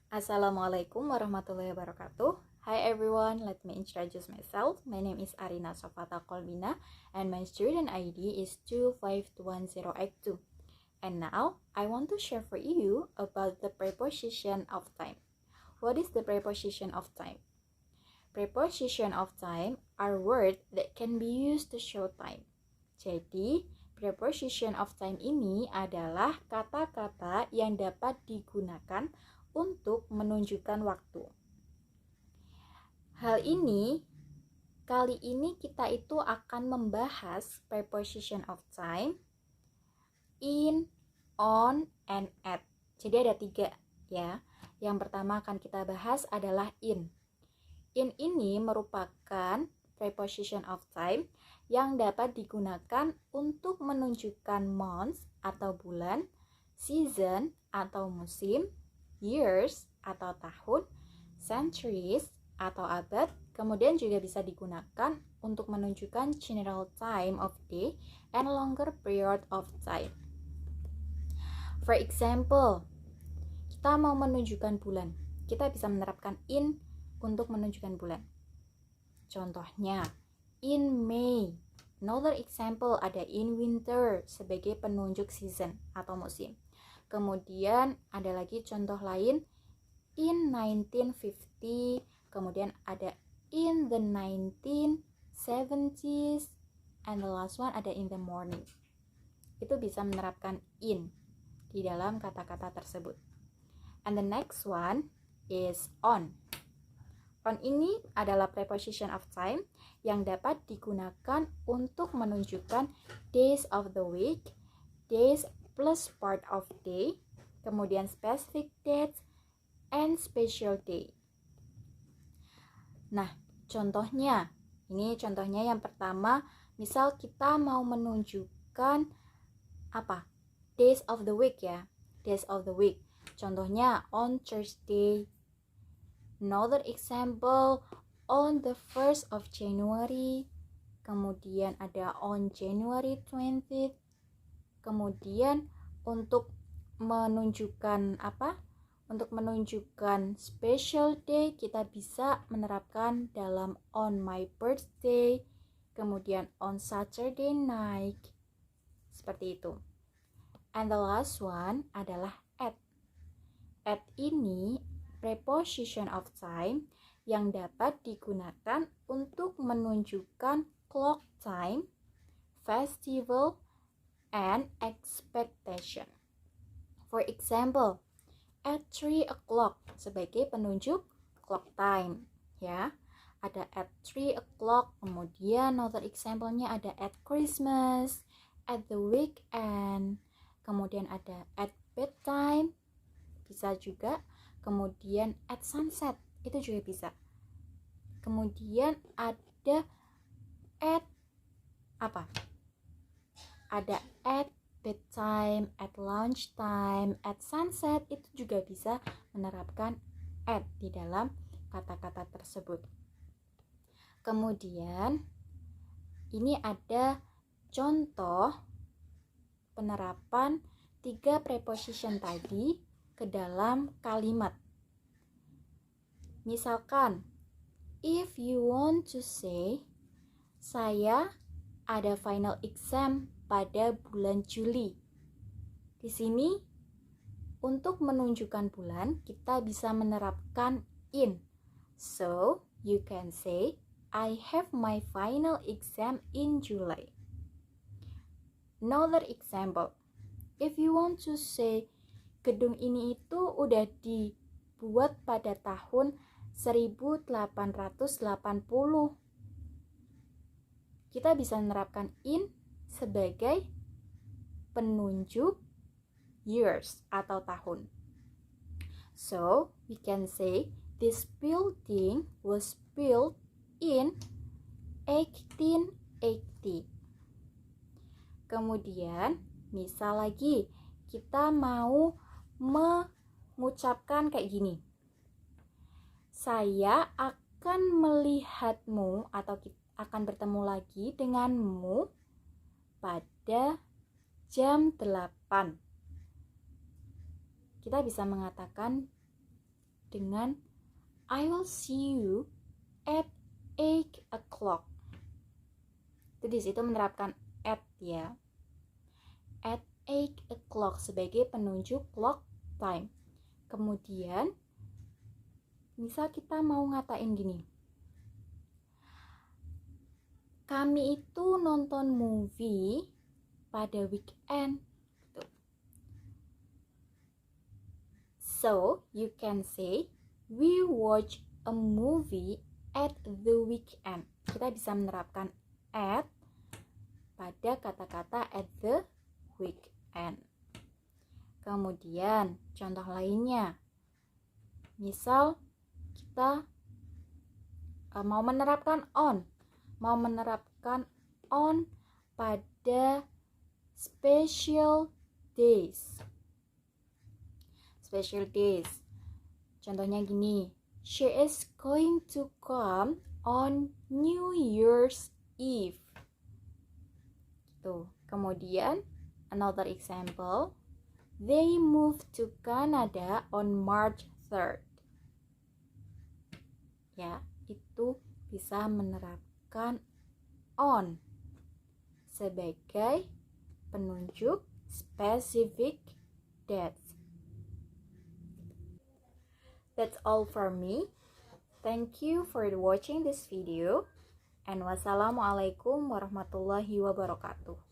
Assalamualaikum warahmatullahi wabarakatuh. Hi everyone, let me introduce myself. My name is Arina Sofata Kolbina and my student ID is 2521082. And now, I want to share for you about the preposition of time. What is the preposition of time? Preposition of time are words that can be used to show time. Jadi, preposition of time ini adalah kata-kata yang dapat digunakan untuk menunjukkan waktu. Kali ini kita itu akan membahas preposition of time in, on, and at. Jadi ada 3 ya. Yang pertama akan kita bahas adalah in. In ini merupakan preposition of time yang dapat digunakan untuk menunjukkan months atau bulan, season atau musim, years atau tahun, centuries atau abad, kemudian juga bisa digunakan untuk menunjukkan general time of day and longer period of time. For example, kita mau menunjukkan bulan, kita bisa menerapkan in untuk menunjukkan bulan. Contohnya, in May. Another example ada in winter sebagai penunjuk season atau musim. Kemudian ada lagi contoh lain in 1950, kemudian ada in the 1970s, and the last one ada in the morning. Itu bisa menerapkan in di dalam kata-kata tersebut. And the next one is on. On ini adalah preposition of time yang dapat digunakan untuk menunjukkan days of the week, days plus part of day, kemudian specific dates, and special day. Nah, contohnya yang pertama, misal kita mau menunjukkan days of the week ya, days of the week. Contohnya on Thursday. Another example on the 1st of January, kemudian ada on January 20th. Kemudian untuk menunjukkan special day kita bisa menerapkan dalam on my birthday, kemudian on Saturday night. Seperti itu. And the last one adalah at. At ini preposition of time yang dapat digunakan untuk menunjukkan clock time, festival, and expectation. For example, at 3 o'clock sebagai penunjuk clock time ya. Ada at 3 o'clock, kemudian another example-nya ada at Christmas, at the weekend, kemudian ada at bedtime, bisa juga. Kemudian at sunset, itu juga bisa. Kemudian ada at Ada at bedtime, at lunchtime, at sunset, itu juga bisa menerapkan at di dalam kata-kata tersebut. Kemudian ini ada contoh penerapan 3 preposition tadi ke dalam kalimat. Misalkan, if you want to say, saya ada final exam pada bulan Juli. Di sini, untuk menunjukkan bulan, kita bisa menerapkan in. So, you can say, I have my final exam in July. Another example, if you want to say, gedung ini itu udah dibuat pada tahun 1880. Kita bisa menerapkan in sebagai penunjuk years atau tahun. So, we can say this building was built in 1880. Kemudian, misal lagi kita mau mengucapkan kayak gini. Saya akan melihatmu atau akan bertemu lagi denganmu pada jam 8. Kita bisa mengatakan dengan I will see you at 8 o'clock. Itu di situ menerapkan at ya. At 8 o'clock sebagai penunjuk clock time. Kemudian misal kita mau ngatain gini. Kami itu nonton movie pada weekend. So, you can say, we watch a movie at the weekend. Kita bisa menerapkan at pada kata-kata at the weekend. Kemudian, contoh lainnya. Misal, kita mau menerapkan on. Mau menerapkan on pada special days. Special days. Contohnya gini, she is going to come on New Year's Eve. Gitu. Kemudian, another example, they moved to Canada on March 3rd. Ya, itu bisa menerapkan on sebagai penunjuk specific dates. That's all for me. Thank you for watching this video. And wassalamualaikum warahmatullahi wabarakatuh.